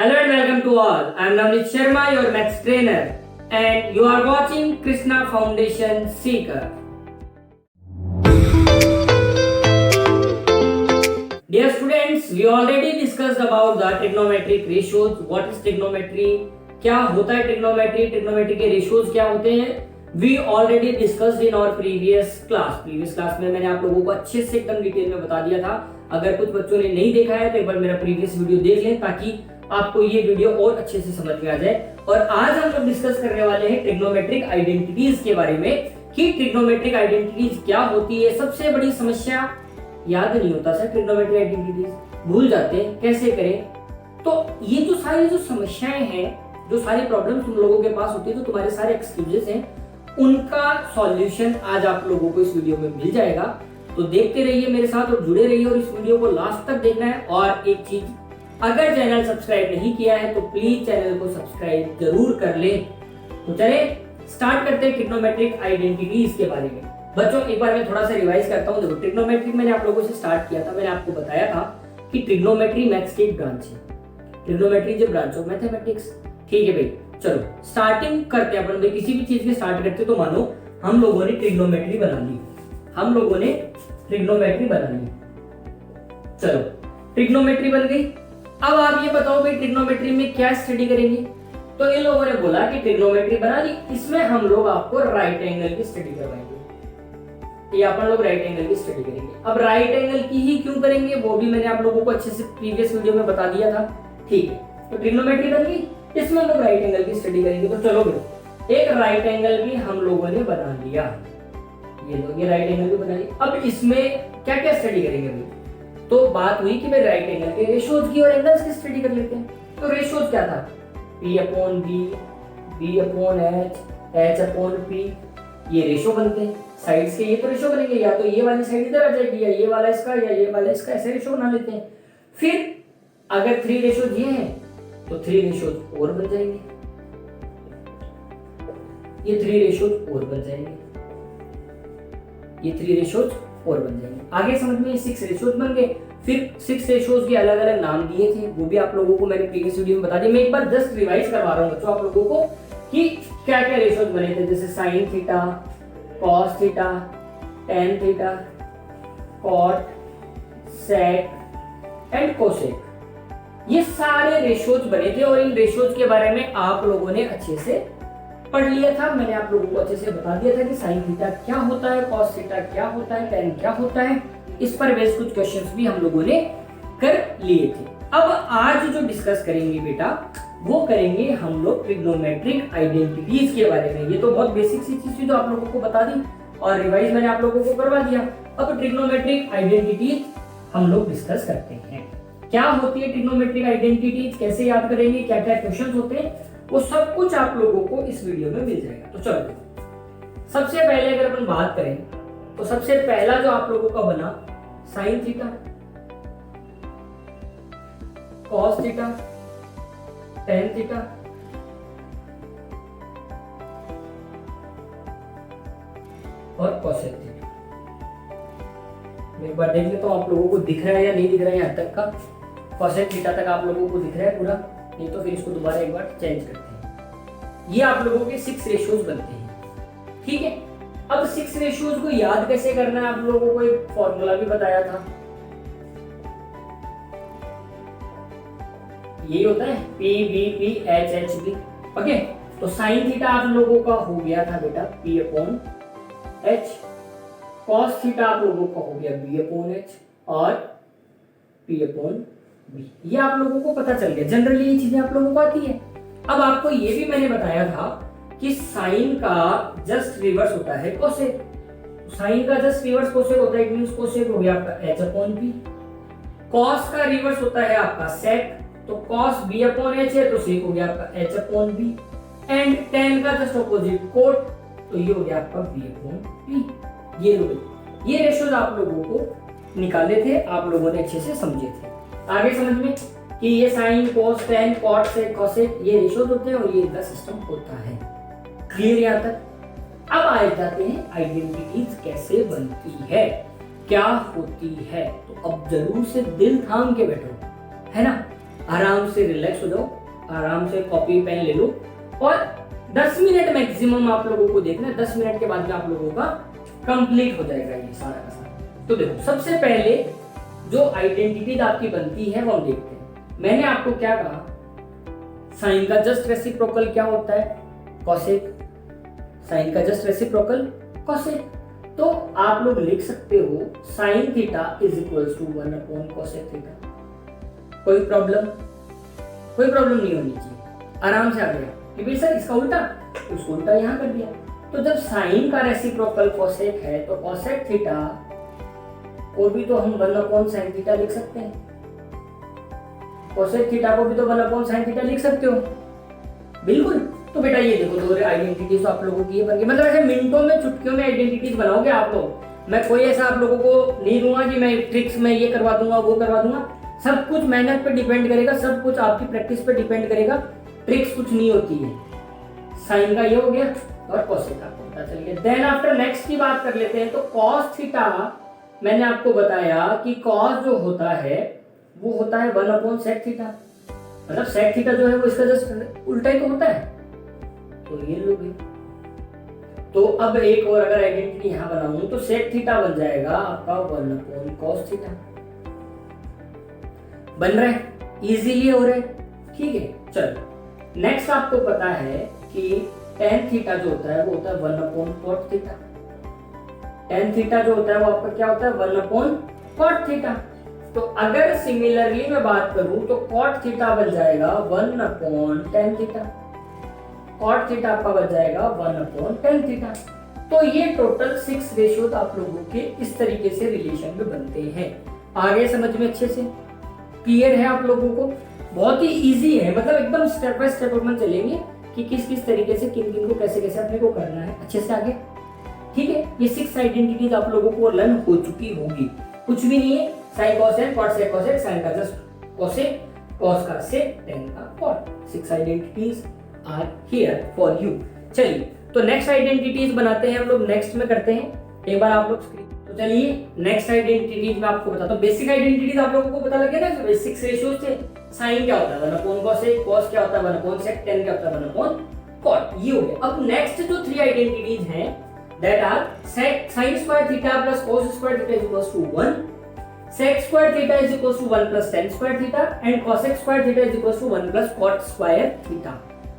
Hello and welcome to all. I am Navneet Sharma, your maths trainer, and you are watching Krishna Foundation Seeker. Dear students, we already discussed about the trigonometric ratios. What is trigonometry? क्या होता है trigonometry? Trigonometry के ratios क्या होते हैं? We already discussed in our previous class. Previous class में मैंने आप लोगों को अच्छे से एकदम डिटेल में बता दिया था. अगर कुछ बच्चों ने नहीं देखा है तो एक बार मेरा प्रीवियस वीडियो देख लें ताकि आपको ये वीडियो और अच्छे से समझ में आ जाए. और आज हम लोग डिस्कस करने वाले हैं ट्रिग्नोमेट्रिक आइडेंटिटीज के बारे में कि ट्रिग्नोमेट्रिक आइडेंटिटीज क्या होती है. सबसे बड़ी समस्या याद नहीं होता सर, ट्रिग्नोमेट्रिक आइडेंटिटीज भूल जाते हैं, कैसे करें. तो ये जो सारी जो समस्याएं हैं, जो सारी प्रॉब्लम तुम लोगों के पास होती है, तो तुम्हारे सारे एक्सक्यूजेस हैं, उनका सॉल्यूशन आज आप लोगों को इस वीडियो में मिल जाएगा. तो देखते रहिए मेरे साथ और जुड़े रहिए और इस वीडियो को लास्ट तक देखना है. और एक चीज, अगर चैनल सब्सक्राइब नहीं किया है तो प्लीज चैनल को सब्सक्राइब जरूर कर लें. तो चले स्टार्ट करते हैं ट्रिग्नोमेट्रिक आइडेंटिटीज के बारे में. बच्चों एक बार मैं थोड़ा सा रिवाइज करता हूं. देखो ट्रिग्नोमेट्री मैंने आप लोगों से स्टार्ट किया था. मैंने आपको बताया था कि ट्रिग्नोमेट्री मैथ्स की एक ब्रांच है. Trigonometry is a branch of mathematics. ठीक है भाई, चलो स्टार्टिंग करते हैं अपन. भाई किसी भी चीज की स्टार्ट करते तो मानो हम लोगों ने ट्रिग्नोमेट्री बना ली. हम लोगों ने ट्रिग्नोमेट्री बना ली. चलो ट्रिग्नोमेट्री बन गई. अब आप ये बताओ भाई ट्रिग्नोमेट्री में क्या स्टडी करेंगे. तो इन लोगों ने बोला कि ट्रिग्नोमेट्री बना ली, इसमें हम लोग आपको राइट एंगल की स्टडी करवाएंगे. ये अपन लोग राइट एंगल की स्टडी करेंगे. अब राइट एंगल की ही क्यों करेंगे वो भी मैंने आप लोगों को अच्छे से प्रीवियस वीडियो में बता दिया था. ठीक है, तो ट्रिग्नोमेट्री बन गई, इसमें हम लोग राइट एंगल की स्टडी करेंगे. तो चलो भाई एक राइट एंगल भी हम लोगों ने बना लिया. ये लोग ये राइट एंगल भी बना लिया. अब इसमें क्या क्या स्टडी करेंगे भाई. तो बात हुई कि भाई राइट एंगल के रेशियोज की और एंगल्स की स्टडी कर लेते हैं. तो रेशियोज क्या था, P upon B, B upon H, H upon P. ये रेशियो बनते हैं. साइड्स के ये तो रेशियो बनेंगे, या तो ये वाली साइड इधर आ जाएगी, या ये वाला इसका, या ये वाला इसका, ऐसे रेशियो बना लेते हैं. फिर अगर 3 रेशियोज ये हैं तो 3 रेशियोज और बन जाएंगे. ये 3 रेशियोज और बन जाएंगे. ये 3 रेशियोज और बन जाएंगे. आगे समझ में 6 रेशियोज बन गए. फिर 6 रेशियोज के अलग अलग नाम दिए थे, वो भी आप लोगों को मैंने प्रीवियस वीडियो में बता दिया. मैं एक बार जस्ट रिवाइज करवा रहा हूं बच्चों आप लोगों को कि क्या क्या रेशियोज बने थे. जैसे sine theta, cos theta, tan theta, cot, sec and cosec. ये सारे रेशियोज बने थे और इन रेशियोज के बारे में आप लोगों ने अच्छे से पढ़ लिया था. मैंने आप लोगों को अच्छे से बता दिया था कि साइन थीटा क्या होता है, कॉस थीटा क्या होता है, टेन क्या होता है. इस पर बेस्ड कुछ क्वेश्चंस भी हम लोगों ने कर लिए थे. अब आज जो डिस्कस करेंगे बेटा वो करेंगे हम लोग ट्रिग्नोमेट्रिक आइडेंटिटीज के बारे में. ये तो बहुत बेसिक सी चीज थी जो आप लोगों को बता दी और रिवाइज मैंने आप लोगों को करवा दिया. अब ट्रिग्नोमेट्रिक आइडेंटिटीज हम लोग डिस्कस करते हैं. क्या होती है ट्रिग्नोमेट्रिक आइडेंटिटीज, कैसे याद करेंगे, क्या क्या क्वेश्चंस होते हैं, वो सब कुछ आप लोगों को इस वीडियो में मिल जाएगा. तो चलो सबसे पहले अगर अपन बात करें तो सबसे पहला जो आप लोगों का बना sign theta, cos theta, tan theta और कोसेक थीटा. एक बार देख लेता हूं आप लोगों को दिख रहा है या नहीं दिख रहा है. यहां तक का कोसेक थीटा तक आप लोगों को दिख रहा है पूरा, नहीं तो फिर इसको दोबारा एक बार चेंज करते हैं. ये आप लोगों के 6 रेशियोज बनते हैं. ठीक है, अब 6 रेशियोज को याद कैसे करना है आप लोगों को एक फॉर्मूला भी बताया था. ये होता है P B P H H B. Okay, तो साइन थीटा आप लोगों का हो गया था बेटा P upon H, cos theta आप लोगों का हो गया B अपॉन H और P अपॉन B. ये आप लोगों को पता चल गया. जनरली ये चीजें आप लोगों को आती है. अब आपको ये भी मैंने बताया था कि साइन का जस्ट रिवर्स होता है कोसेक. साइन का जस्ट रिवर्स कोसेक होता है, इट मींस कोसेक हो गया आपका H अपॉन P. कॉस का रिवर्स होता है आपका सेक, तो कॉस B अपॉन H है तो सेक हो गया आपका H upon B. And ten का जस्ट ऑपोजिट कोट, तो ये हो गया आपका B अपॉन P. ये लोग ये रेशियोज आप लोगों को निकाले थे, आप लोगों ने अच्छे से समझे थे. आगे समझ में कि ये साइन, कोस, टेन, कॉट, सेक, कोसेक ये रेशियोज होते हैं और ये इनका सिस्टम होता है. क्लियर यहां तक. अब आ जाते हैं आइडेंटिटीज कैसे बनती है, क्या होती है. तो अब जरूर से दिल थाम के बैठो, है ना. आराम से रिलैक्स हो जाओ, आराम से कॉपी पेन ले लो और 10 मिनट मैक्सिमम आप लोगों को देखना है। 10 मिनट के बाद में आप लोगों का कंप्लीट हो जाएगा ये सारा का सारा। तो देखो, सबसे पहले जो आइडेंटिटी आपकी बनती है वो हम देखते हैं। मैंने आपको क्या कहा, साइन का जस्ट रेसिप्रोकल क्या होता है, कॉसेक। साइन का जस्ट रेसिप्रोकल कॉसेक। तो आप लोग लिख सकते हो sine theta is equals to 1 upon cosec theta. कोई प्रॉब्लम नहीं होनी चाहिए, आराम से आ गया कि भाई सर इसका उल्टा, उसको उल्टा यहां कर दिया। तो जब साइन का रेसिप्रोकल कॉसेक है तो कॉसेक थीटा को भी तो हम 1 अपॉन साइन थीटा लिख सकते हैं। कॉसेक थीटा को भी तो 1 अपॉन साइन थीटा लिख सकते हो, बिल्कुल। तो बेटा ये देखो, दो आइडेंटिटीज आप लोगों की ये बन गई। मतलब ऐसे मिनटों में, चुटकियों में आइडेंटिटीज बनाओगे आप लोग। मैं कोई ऐसा आप लोगों को नहीं दूंगा कि मैं ट्रिक्स में ये करवा दूंगा वो करवा दूंगा। सब कुछ मेहनत पे डिपेंड करेगा, सब कुछ आपकी प्रैक्टिस पे डिपेंड करेगा। ट्रिक्स कुछ नहीं होती है। साइन का ये हो गया और कॉसेक का पता चल गया। देन आफ्टर नेक्स्ट की बात कर लेते हैं। तो कॉस थीटा, मैंने आपको बताया कि कॉस जो होता है वो होता है 1 अपॉन सेक थीटा। मतलब सेक थीटा जो है वो इसका जस्ट उल्टा ही तो होता है। तो ये लो भाई। तो अब एक और अगर आइडेंटिटी यहां बनाऊं तो सेक थीटा बन जाएगा आपका 1 अपॉन कॉस थीटा। बन रहा है, इजीली हो रहा है, ठीक है। चलो नेक्स्ट आपको पता है कि टेन थीटा जो होता है वो होता है 1 upon cot theta. Tan theta जो होता है वो आपका क्या होता है 1 अपॉन कॉट थीटा। तो अगर सिमिलरली मैं बात करूं तो कॉट थीटा बन जाएगा 1 upon tan theta. Cot theta आपका बन जाएगा 1 अपॉन टेन थीटा। तो ये टोटल 6 रेशियो आप लोगों के इस तरीके से रिलेशन में बनते हैं। आगे समझ में अच्छे से क्लियर है आप लोगों को? बहुत ही इजी है, मतलब एकदम स्टेप बाय स्टेप अपन चलेंगे कि किस किस तरीके से किन किन को कैसे कैसे अपने को करना है अच्छे से आगे, ठीक है। ये 6 आइडेंटिटीज आप लोगों को लर्न हो चुकी होगी। कुछ भी नहीं है, sine cosec, cot sec cosec, sine का जस्ट कोसेक, कॉस का सेक, टेन का cot. 6 identities are here for you. चलिए तो नेक्स्ट आइडेंटिटीज बनाते हैं हम लोग, नेक्स्ट में करते हैं। एक बार आप लोग स्क्रीन, तो चलिए नेक्स्ट आइडेंटिटीज मैं आपको बताता हूँ। बेसिक आइडेंटिटीज आप लोगों को पता लग गया ना, बेसिक रेशियोज थे। साइन क्या होता है 1 अपॉन कोसेक, कॉस क्या होता है 1 अपॉन सेक, टेन क्या होता है 1 अपॉन कॉट। ये हो गया। अब नेक्स्ट जो 3 आइडेंटिटीज हैं that are sec sine square theta plus cos square theta is equals to 1, sec square theta is equals to 1 plus tan square theta and cosec square theta is equals to 1 plus cot square theta।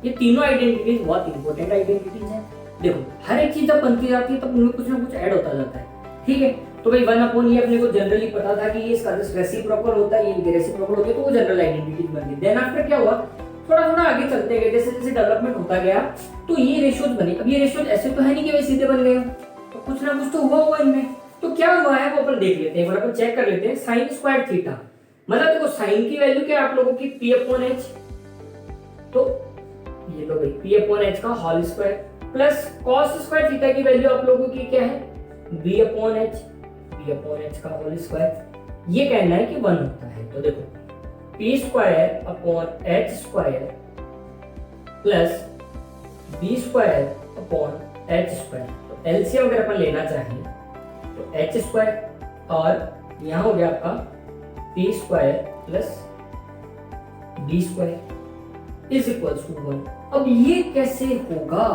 ये तीनों identities बहुत important identities हैं। देखो हर एक चीज जब बनती जाती है तब उनमें कुछ ना कुछ ऐड होता जाता है, ठीक है। तो भाई 1 अपॉन ये अपने को जनरली पता था कि ये इसका जस्ट रेसिप्रोकल होता है, ये रेसिप्रोकल होती है, तो वो जनरल आइडेंटिटीज बन गई। देन आफ्टर क्या हुआ, थोड़ा थोड़ा आगे चलते गए, जैसे जैसे डेवलपमेंट होता गया तो ये रेशियोज बने। अब ये रेशियोज ऐसे तो है नहीं कि वे सीधे बन गए, तो कुछ ना कुछ तो हुआ होगा इनमें। तो क्या हुआ है वो अपन देख लेते हैं, अपन चेक कर लेते हैं। साइन स्क्वायर थीटा, मतलब देखो साइन की वैल्यू क्या है आप लोगों की p अपॉन h, तो ये तो भाई p अपॉन h का whole square plus cos square theta की वैल्यू आप लोगों की क्या है b अपॉन h का होल स्क्वायर। ये कहना है कि 1 होता है। तो देखो p square upon h square plus b square upon h square. तो एलसीएम अगर अपन लेना चाहें तो h स्क्वायर और यहाँ हो गया आपका p square plus b square is equals to 1। अब ये कैसे होगा,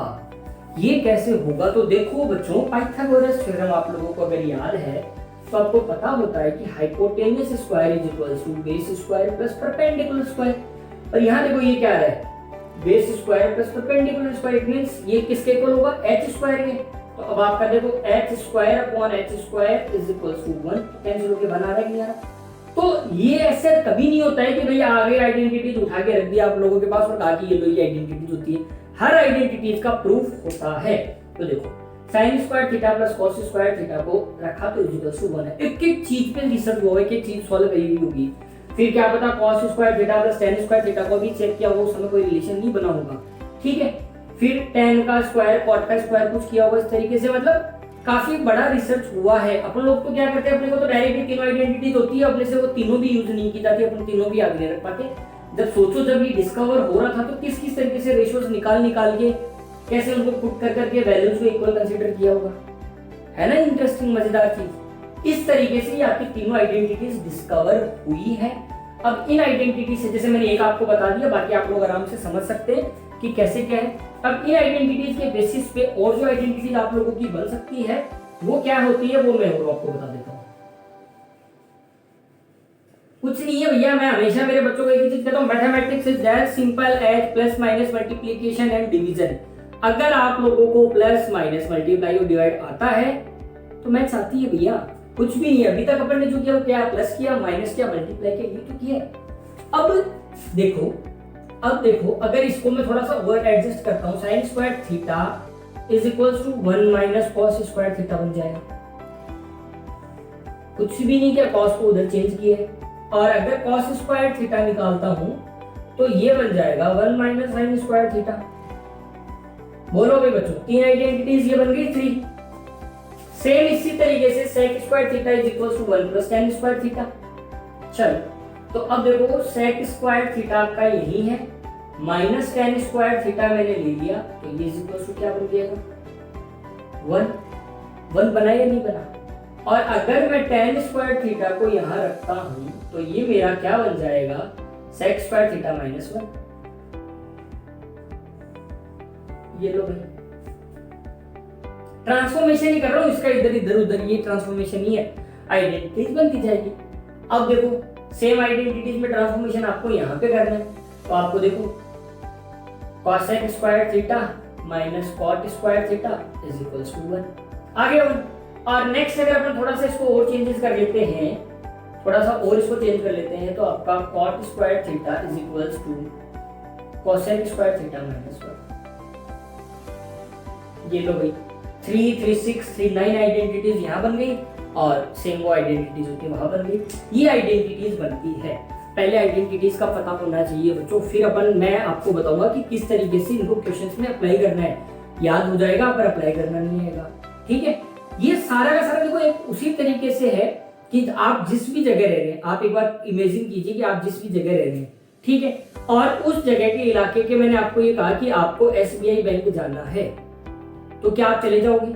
ये कैसे होगा? तो देखो बच्चों, पाइथागोरस थ्योरम आप लोगों को अगर याद है तो आपको पता होता है कि hypotenuse square is equals to base square plus perpendicular square. और यहाँ देखो ये क्या है, base square plus perpendicular square, it means ये किसके इक्वल होगा h स्क्वायर के। तो अब आपका देखो h square upon h square is equals to 1, cancel होके बना रहा है नहीं आ रहा। तो ये ऐसे कभी नहीं होता है कि भैया आगे आइडेंटिटीज उठा के रख दिया आप लोगों के पास और कहा कि ये लो ये आइडेंटिटीज होती है। हर आइडेंटिटीज का प्रूफ होता है। तो देखो sign square theta plus cos square theta को रखा तो इज इक्वल्स टू 1 है। एक एक चीज पे रिसर्च हुआ है कि चीज सॉल्व करी हुई होगी, फिर क्या पता cos square theta plus tan square theta को भी चेक किया होगा, उस समय कोई रिलेशन नहीं बना होगा, ठीक है। फिर टेन का स्क्वायर कॉट का स्क्वायर कुछ किया होगा इस तरीके से, मतलब काफी बड़ा रिसर्च हुआ है। अपन लोग तो क्या करते हैं, अपने को तो डायरेक्टली तीनों आइडेंटिटीज होती है, अपने से वो तीनों भी यूज नहीं की जाती, अपन तीनों भी याद नहीं रख पाते। जब सोचो जब ये डिस्कवर हो रहा था तो किस किस तरीके से रेशियोज निकाल के कैसे उनको पुट कर करके वैल्यूज को इक्वल कंसीडर किया होगा, है ना इंटरेस्टिंग मजेदार चीज। इस तरीके से ये आपकी तीनों आइडेंटिटीज डिस्कवर हुई है। अब इन आइडेंटिटी से, जैसे मैंने एक आपको बता दिया, बाकी आप लोग आराम से समझ सकते हैं कि कैसे क्या है। अब इन आइडेंटिटीज के बेसिस पे और जो आइडेंटिटीज आप लोगों की बन सकती है वो क्या होती है, वो मैं और आपको बता देता हूँ। कुछ नहीं है भैया, मैं हमेशा मेरे बच्चों को एक ही चीज कहता हूँ, mathematics is that simple as plus minus multiplication and division. अगर आप लोगों को प्लस माइनस मल्टीप्लाई और डिवाइड आता है तो मैथ्स आती है भैया। कुछ भी नहीं है, अभी तक अपन ने जो किया वो क्या, प्लस किया, माइनस किया, मल्टीप्लाई किया, ये तो किया। अब देखो अगर इसको मैं थोड़ा सा और एडजस्ट करता हूँ, sine square theta is equals to 1 minus cos square theta बन जाएगा। कुछ भी नहीं किया, कॉस को उधर चेंज किया है, और अगर कॉस स्क्वायर थीटा निकालता हूं तो ये बन जाएगा 1 माइनस साइन स्क्वायर थीटा। बोलो भाई बच्चों, तीन आइडेंटिटीज ये बन गई 3। सेम इसी तरीके से sec square theta is equal to 1 plus tan square theta. चलो तो अब देखो सेक स्क्वायर थीटा आपका यही है, माइनस टेन स्क्वायर थीटा मैंने ले लिया, तो ये इज इक्वल टू क्या बन जाएगा, 1 बना या नहीं बना। और अगर मैं टेन स्क्वायर थीटा को यहां रखता हूं तो ये मेरा क्या बन जाएगा, सेक स्क्वायर थीटा माइनस 1। ये लो भाई, ट्रांसफॉर्मेशन ही कर रहा हूं इसका, इधर इधर उधर, ये ट्रांसफॉर्मेशन ही है, आइडेंटिटीज बनती जाएगी। अब देखो सेम आइडेंटिटीज में ट्रांसफॉर्मेशन आपको यहां पे करना है, तो आपको देखो cosec square theta minus cot square theta is equals to 1 आ गया 1। और नेक्स्ट अगर अपन थोड़ा सा इसको और चेंजेस कर लेते हैं, थोड़ा सा और इसको चेंज कर लेते हैं, तो आपका cot square theta is equals to cosec square theta minus 1। ये लो भाई 3, 3, 6, 3, 9 आइडेंटिटीज यहाँ बन गई, और सेम वो आइडेंटिटीज होती है वहां बन गई। ये आइडेंटिटीज बनती है, पहले आइडेंटिटीज का पता होना चाहिए बच्चों, फिर मैं आपको बताऊंगा कि किस तरीके से इनको क्वेश्चंस में अप्लाई करना है। याद हो जाएगा पर अप्लाई करना नहीं आएगा, ठीक है। ये सारा का सारा देखो एक उसी तरीके से है कि आप जिस भी जगह रह रहे हैं, आप एक बार इमेजिन कीजिए कि आप जिस भी जगह रह रहे हैं, ठीक है, और उस जगह के इलाके के, मैंने आपको ये कहा कि आपको SBI बैंक जाना है, तो क्या आप चले जाओगे?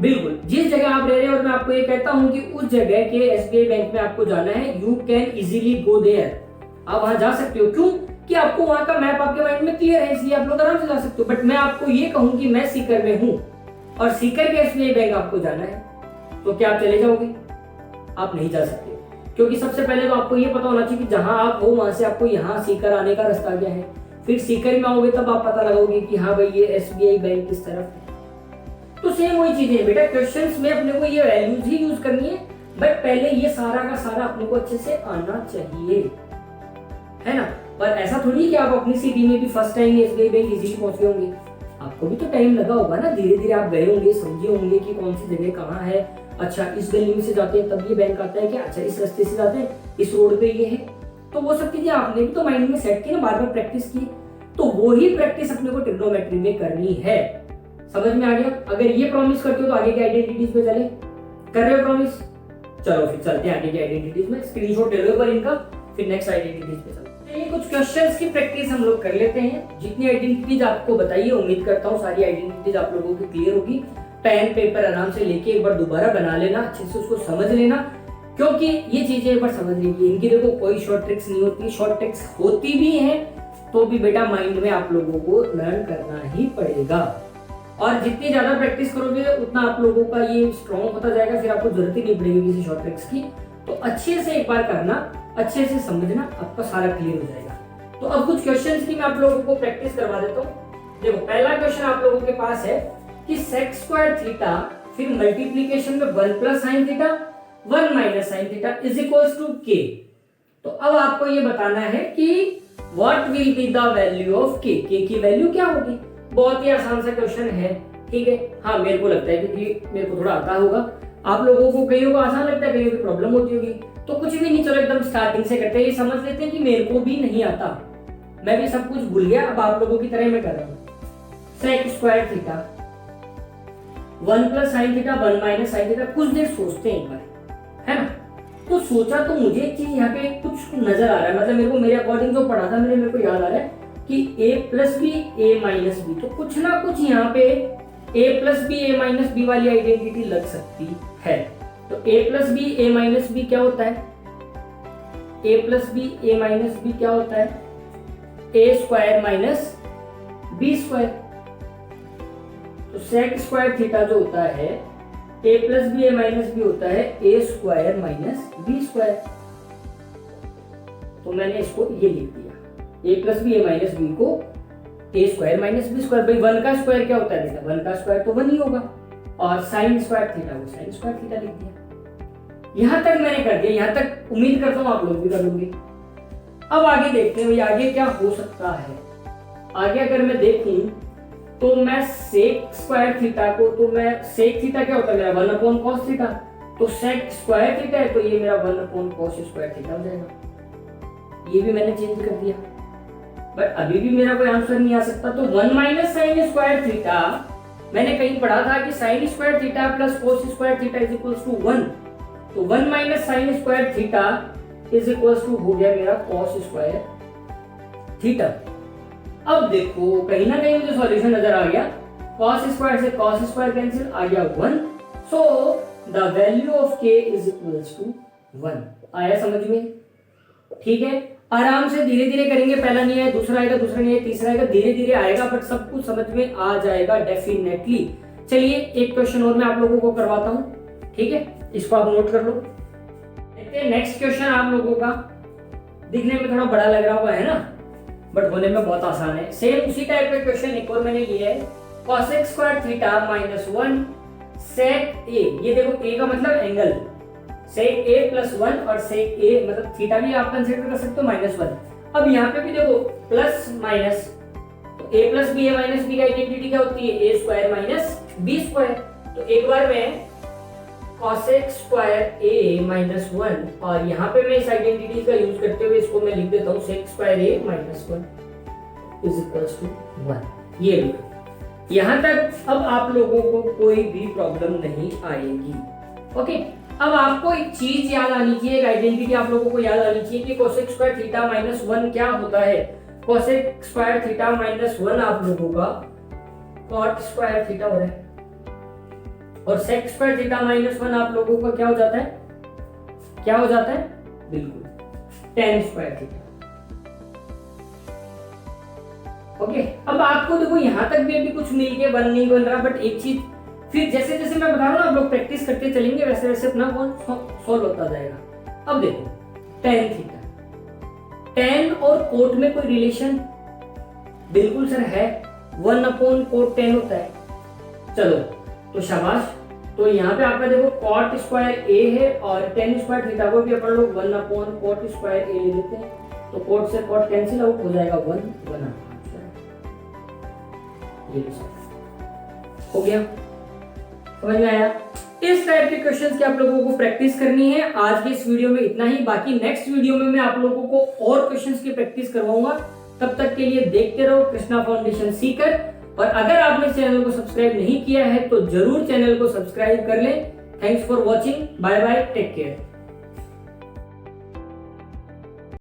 बिल्कुल, जिस जगह आप रह रहे हैं और मैं आपको ये कहता हूं कि उस जगह के SBI बैंक में आपको जाना है, you can easily go there, आप वहां जा सकते हो। क्यों? कि आपको वहां का मैप आपके माइंड में क्लियर है, इसलिए आप लोग आराम से जा सकते हो। बट मैं आपको ये कहूं कि मैं सीकर में हूं और सीकर के SBI बैंक आपको जाना है, तो क्या आप चले जाओगे? आप नहीं जा सकते, क्योंकि सबसे पहले तो आपको ये पता होना चाहिए कि जहां आप हो वहां से आपको यहाँ सीकर आने का रास्ता क्या है। फिर सीकर में आओगे तब आप पता लगाओगे कि हाँ भाई ये SBI बैंक किस तरफ है। तो सेम वही चीजें है बेटा, क्वेश्चंस में अपने को ये वैल्यूज ही यूज करनी है, बट पहले ये सारा का सारा अपने को अच्छे से आना चाहिए, है ना। पर ऐसा थोड़ी कि आप अपनी सिटी में भी first time SBI bank easily पहुंचे होंगे, आपको भी तो टाइम लगा होगा ना, धीरे धीरे आप गए होंगे, समझे होंगे कि कौन सी जगह कहाँ है। अच्छा इस गली में से जाते हैं तब ये बैंक आता है क्या, अच्छा इस रास्ते से जाते हैं इस रोड पे ये है, तो वो सब चीजें आपने भी तो माइंड में सेट की ना, बार बार प्रैक्टिस की, तो वही प्रैक्टिस अपने को ट्रिग्नोमेट्री में करनी है। समझ में आ गया? अगर ये प्रॉमिस करते हो तो आगे की आइडेंटिटीज में चले, कर रहे हो प्रॉमिस? चलो फिर चलते हैं आगे की आइडेंटिटीज में, स्क्रीनशॉट ले लो पर इनका, फिर नेक्स्ट आइडेंटिटीज पे चलते हैं। ये कुछ क्वेश्चंस की प्रैक्टिस हम लोग कर लेते हैं। जितनी आइडेंटिटीज आपको बताइए, उम्मीद करता हूँ सारी आइडेंटिटीज आप लोगों की क्लियर होगी। पेन पेपर आराम से लेके एक बार दोबारा बना लेना, अच्छे से उसको समझ लेना, क्योंकि ये चीजें एक बार समझ लीजिए, इनकी देखो कोई शॉर्ट ट्रिक्स नहीं होती, शॉर्ट ट्रिक्स होती भी है तो भी बेटा माइंड में आप लोगों को लर्न करना ही पड़ेगा, और जितनी ज्यादा प्रैक्टिस करोगे उतना आप लोगों का ये स्ट्रॉन्ग होता जाएगा, फिर आपको जरूरत ही नहीं पड़ेगी किसी शॉर्ट ट्रिक्स की। तो अच्छे से एक बार करना, अच्छे से समझना, आपका सारा क्लियर हो जाएगा। तो अब कुछ क्वेश्चंस की मैं आप लोगों को प्रैक्टिस करवा देता हूँ। देखो पहला क्वेश्चन आप लोगों के पास है कि सेक स्क्वायर थीटा, फिर मल्टीप्लीकेशन में 1 plus sine theta 1 minus sine theta is equals to k. तो अब आपको ये बताना है कि what will be the value of k, की वैल्यू क्या होगी। बहुत ही आसान सा क्वेश्चन है, ठीक है। हाँ मेरे को लगता है क्योंकि मेरे को थोड़ा आता होगा, आप लोगों को कईयों को आसान लगता है, कईयों को प्रॉब्लम होती होगी, तो कुछ भी नहीं, चलो एकदम स्टार्टिंग से करते हैं। ये समझ लेते हैं कि मेरे को भी नहीं आता, मैं भी सब कुछ भूल गया, अब आप लोगों की तरह मैं कर रहा हूँ। Sec square theta 1 plus sine theta 1 minus sine theta, कुछ देर सोचते हैं एक बार, है ना। तो सोचा तो मुझे एक चीज यहाँ पे कुछ नजर आ रहा है, मतलब मेरे को मेरे अकॉर्डिंग जो पढ़ा था मेरे को याद आ रहा है कि a plus b a minus b, तो कुछ ना कुछ यहाँ पे a plus b a minus b वाली आइडेंटिटी लग सकती है। तो a plus b a minus b क्या होता है? A plus b, a minus b क्या होता है, a square minus b square. तो सेक स्क्वायर थीटा जो होता है a plus b a minus b होता है a square minus b square. तो मैंने इसको ये लिख दिया, ए plus b a minus B को ए स्क्वायर माइनस बी स्क्वायर। भाई 1 का स्क्वायर क्या होता है बेटा, 1 का स्क्वायर तो 1 ही होगा, और साइन स्क्वायर थीटा को साइन स्क्वायर थीटा लिख दिया। यहां तक मैंने कर दिया, यहां तक उम्मीद करता हूं आप लोग भी कर लोगे। अब आगे देखते हैं भाई आगे क्या हो सकता है। आगे अगर मैं देखूं तो मैं सेक स्क्वायर थीटा को, तो मैं सेक थीटा क्या होता है मेरा 1 अपॉन कॉस थीटा, तो सेक स्क्वायर थीटा है तो ये मेरा 1 अपॉन कॉस स्क्वायर थीटा हो जाएगा। ये भी मैंने चेंज कर दिया, बट अभी भी मेरा कोई आंसर नहीं आ सकता। तो 1 माइनस साइन स्क्वायर थीटा, मैंने कहीं पढ़ा था कि sine square theta plus cos square theta is equals to 1। तो 1 minus sine square theta is equals to हो गया मेरा कॉस स्क्वायर थीटा। अब देखो कहीं ना कहीं मुझे सॉल्यूशन नजर आ गया, कॉस स्क्वायर से कॉस स्क्वायर कैंसिल, आ गया 1। So the value of k is equals to 1। आया समझ में? ठीक है, आराम से धीरे धीरे करेंगे, पहला नहीं है, दूसरा आएगा, दूसरा नहीं है, तीसरा आएगा, धीरे धीरे आएगा, बट सब कुछ समझ में आ जाएगा डेफिनेटली। चलिए एक क्वेश्चन और मैं आप लोगों को करवाता हूं, ठीक है, इसको आप नोट कर लो। देखते हैं नेक्स्ट क्वेश्चन आप लोगों का, दिखने में थोड़ा बड़ा लग रहा हुआ है ना, बट होने में बहुत आसान है। सेम उसी टाइप का क्वेश्चन एक और मैंने लिया है, cosec square theta minus 1 sec a। ये देखो a का मतलब एंगल, sec a प्लस 1 और sec a मतलब थीटा भी आप कंसीडर कर सकते हो माइनस 1। अब यहाँ पे भी देखो प्लस माइनस, तो a plus b a minus b का आइडेंटिटी क्या होती है, a square minus b square. तो एक बार मैं cosec स्क्वायर a माइनस 1 और यहाँ पे मैं इस आइडेंटिटी का यूज करते हुए इसको मैं लिख देता हूँ sec square a minus 1 is equals to 1। ये लो, यहाँ तक अब आप लोगों को कोई भी प्रॉब्लम नहीं आएगी। ओके, अब आपको एक चीज याद आनी चाहिए, एक आइडेंटिटी आप लोगों को याद आनी चाहिए कि cosec स्क्वायर थीटा माइनस 1 क्या होता है। cosec स्क्वायर थीटा माइनस 1 आप लोगों का cot स्क्वायर थीटा हो रहा है, और sec स्क्वायर थीटा माइनस 1 आप लोगों का क्या हो जाता है, क्या हो जाता है, बिल्कुल tan स्क्वायर थीटा। ओके, अब आपको देखो यहां तक भी अभी कुछ मिल के बन नहीं बन रहा, बट एक चीज फिर जैसे जैसे मैं बता रहा हूं ना, आप लोग प्रैक्टिस करते चलेंगे, वैसे वैसे अपना सॉल्व होता जाएगा। अब देखो tan थीटा, tan और कोट में कोई रिलेशन, बिल्कुल सर है, 1 अपॉन कोट tan होता है। चलो तो शाबाश, तो यहाँ पे आपका देखो cot स्क्वायर a है और tan स्क्वायर थीटा को भी अपन लोग 1 अपॉन cot स्क्वायर a ले लेते हैं, तो cot से cot कैंसिल आउट हो जाएगा 1 ये हो गया, समझ में आया? इस टाइप के क्वेश्चंस की आप लोगों को प्रैक्टिस करनी है। आज के इस वीडियो में इतना ही, बाकी नेक्स्ट वीडियो में मैं आप लोगों को और क्वेश्चंस की प्रैक्टिस करवाऊंगा। तब तक के लिए देखते रहो कृष्णा फाउंडेशन सीकर, और अगर आपने चैनल को सब्सक्राइब नहीं किया है तो जरूर चैनल को सब्सक्राइब कर लें। Thanks for watching, bye bye, take care.